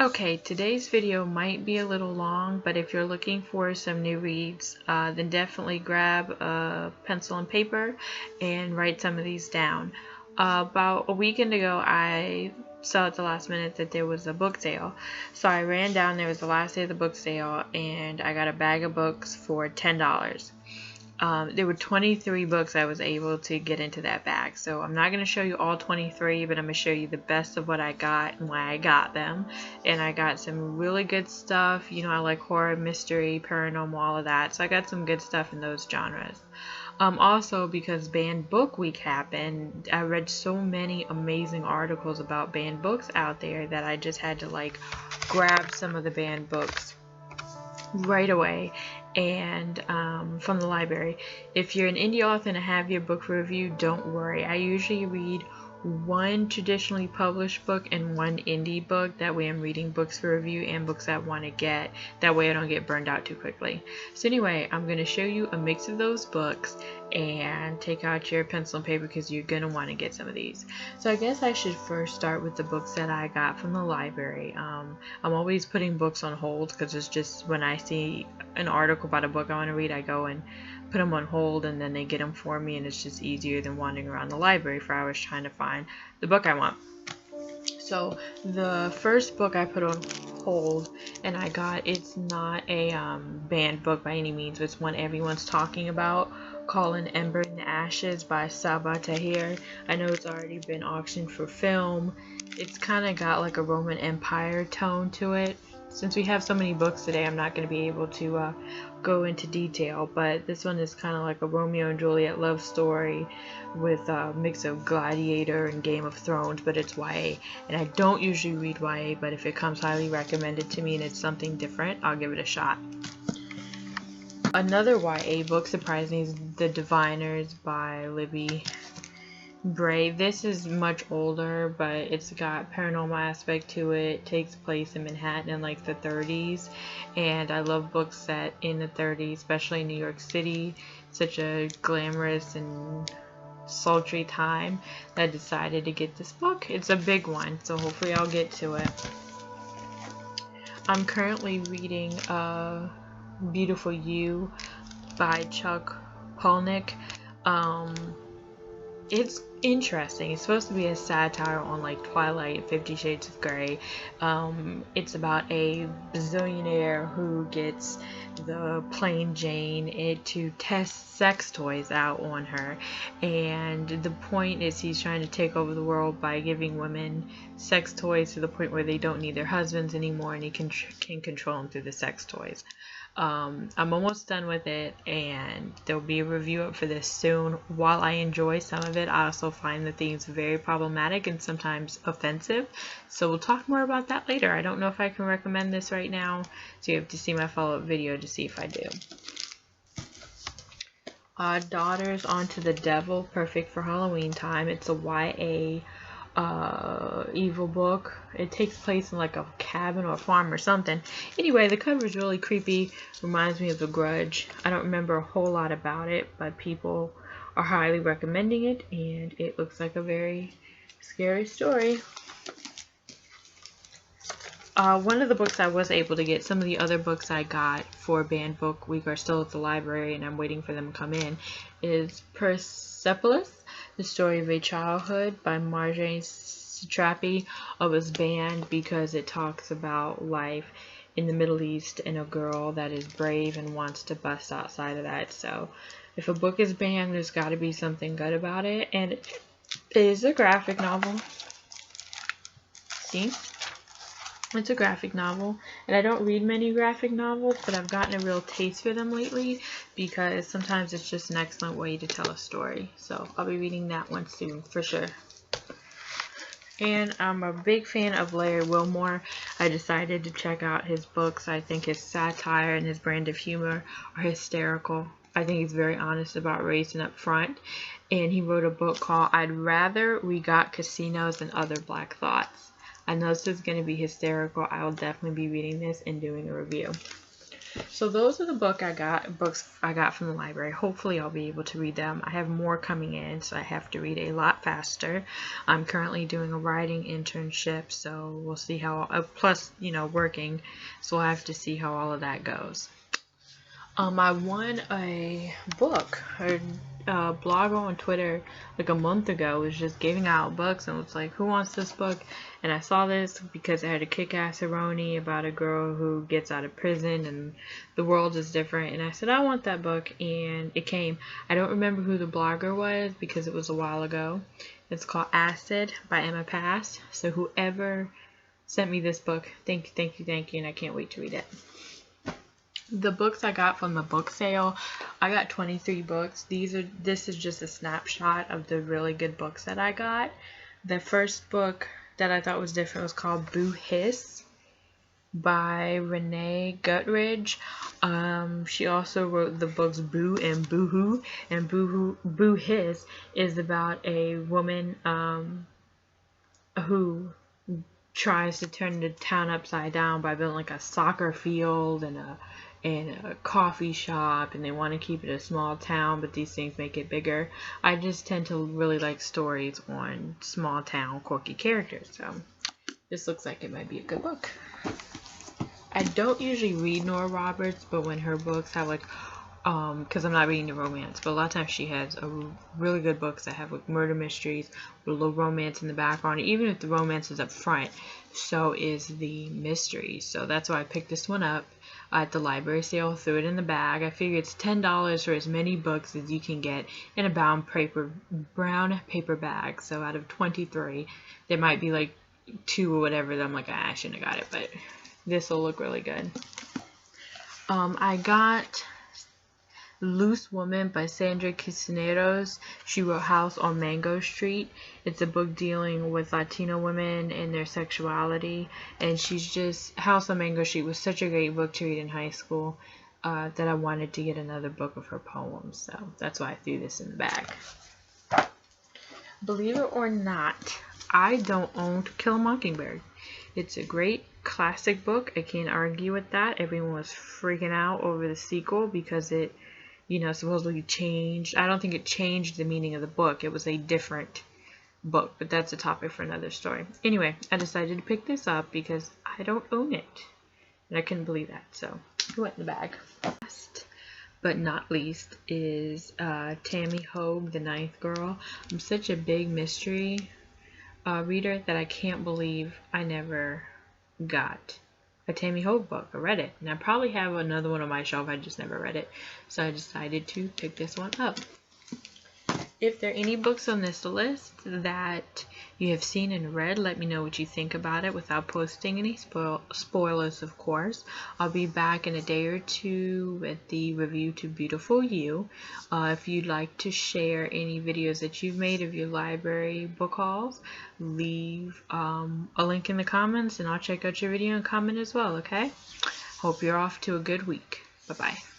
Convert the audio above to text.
Okay, today's video might be a little long, but if you're looking for some new reads, then definitely grab a pencil and paper and write some of these down. About a weekend ago, I saw at the last minute that there was a book sale. So I ran down, there was the last day of the book sale, and I got a bag of books for $10. There were 23 books I was able to get into that bag. So I'm not going to show you all 23, but I'm going to show you the best of what I got and why I got them. And I got some really good stuff. You know, I like horror, mystery, paranormal, all of that. So I got some good stuff in those genres. Also, because Banned Book Week happened, I read so many amazing articles about banned books out there that I just had to like grab some of the banned books right away and from the library. If you're an indie author and have your book for review, don't worry. I usually read one traditionally published book and one indie book. That way I'm reading books for review and books I want to get. That way I don't get burned out too quickly. So anyway, I'm going to show you a mix of those books, and take out your pencil and paper because you're going to want to get some of these. So I guess I should first start with the books that I got from the library. I'm always putting books on hold because it's just when I see an article about a book I want to read, I go and put them on hold, and then they get them for me, and it's just easier than wandering around the library for hours trying to find the book I want. So the first book I put on hold and I got, it's not a banned book by any means, it's one everyone's talking about, called An Ember in the Ashes by Sabaa Tahir. I know it's already been auctioned for film. It's kind of got like a Roman Empire tone to it. Since we have so many books today, I'm not going to be able to go into detail, but this one is kind of like a Romeo and Juliet love story with a mix of Gladiator and Game of Thrones, but it's YA. And I don't usually read YA, but if it comes highly recommended to me and it's something different, I'll give it a shot. Another YA book, surprisingly, is The Diviners by Libby Bray. This is much older, but it's got paranormal aspect to it. It takes place in Manhattan in like the 30s, and I love books set in the 30s, especially in New York City. Such a glamorous and sultry time that I decided to get this book. It's a big one, so hopefully I'll get to it. I'm currently reading Beautiful You by Chuck Palahniuk. It's interesting. It's supposed to be a satire on like Twilight, 50 Shades of Grey. It's about a bazillionaire who gets the plain Jane to test sex toys out on her, and the point is he's trying to take over the world by giving women sex toys to the point where they don't need their husbands anymore, and he can control them through the sex toys. I'm almost done with it, and there'll be a review up for this soon. While I enjoy some of it, I also find the themes very problematic and sometimes offensive, so we'll talk more about that later. I don't know if I can recommend this right now, so you have to see my follow-up video to see if I do. Daughters Onto the Devil, perfect for Halloween time. It's a YA evil book. It takes place in like a cabin or a farm or something. Anyway, the cover is really creepy. Reminds me of The Grudge. I don't remember a whole lot about it, but people are highly recommending it, and it looks like a very scary story. One of the books I was able to get, some of the other books I got for Banned Book Week are still at the library and I'm waiting for them to come in, is Persepolis, The Story of a Childhood by Marjane Satrapi. It was banned because it talks about life in the Middle East and a girl that is brave and wants to bust outside of that. So if a book is banned, there's got to be something good about it. And it is a graphic novel. See? It's a graphic novel, and I don't read many graphic novels, but I've gotten a real taste for them lately because sometimes it's just an excellent way to tell a story. So I'll be reading that one soon for sure. And I'm a big fan of Larry Wilmore. I decided to check out his books. I think his satire and his brand of humor are hysterical. I think he's very honest about race and upfront. And he wrote a book called I'd Rather We Got Casinos and Other Black Thoughts. I know this is going to be hysterical. I will definitely be reading this and doing a review. So those are the books I got from the library. Hopefully I'll be able to read them. I have more coming in, so I have to read a lot faster. I'm currently doing a writing internship, so we'll see how, plus, working, so I have to see how all of that goes. I won a book. A blogger on Twitter like a month ago was just giving out books and was like, who wants this book? And I saw this because it had a kick-ass irony about a girl who gets out of prison and the world is different. And I said, I want that book, and it came. I don't remember who the blogger was because it was a while ago. It's called Acid by Emma Pass. So whoever sent me this book, thank you, and I can't wait to read it. The books I got from the book sale, I got 23 books. This is just a snapshot of the really good books that I got. The first book that I thought was different was called Boo Hiss by Renee Guttridge. She also wrote the books Boo and Boohoo, and Boo Hiss is about a woman who tries to turn the town upside down by building like a soccer field and a coffee shop, and they want to keep it a small town, but these things make it bigger. I just tend to really like stories on small town quirky characters, so this looks like it might be a good book. I don't usually read Nora Roberts, but when her books have like because I'm not reading the romance, but a lot of times she has really good books that have like murder mysteries with a little romance in the background. Even if the romance is up front, so is the mystery. So that's why I picked this one up at the library sale, threw it in the bag. I figure it's $10 for as many books as you can get in a brown paper bag. So out of 23, there might be like 2 or whatever that I'm like, I shouldn't have got it, but this will look really good. I got Loose Woman by Sandra Cisneros. She wrote House on Mango Street. It's a book dealing with Latino women and their sexuality, and House on Mango Street was such a great book to read in high school that I wanted to get another book of her poems, so that's why I threw this in the bag. Believe it or not, I don't own To Kill a Mockingbird. It's a great classic book. I can't argue with that. Everyone was freaking out over the sequel because it supposedly changed. I don't think it changed the meaning of the book. It was a different book, but that's a topic for another story. Anyway, I decided to pick this up because I don't own it, and I couldn't believe that, so it went in the bag. Last but not least is Tammy Hogue, The Ninth Girl. I'm such a big mystery reader that I can't believe I never got a Tammy Hogue book. I read it, and I probably have another one on my shelf. I just never read it, so I decided to pick this one up. If there are any books on this list that you have seen and read, let me know what you think about it without posting any spoilers, of course. I'll be back in a day or two with the review to Beautiful You. If you'd like to share any videos that you've made of your library book hauls, leave a link in the comments, and I'll check out your video and comment as well, okay? Hope you're off to a good week. Bye-bye.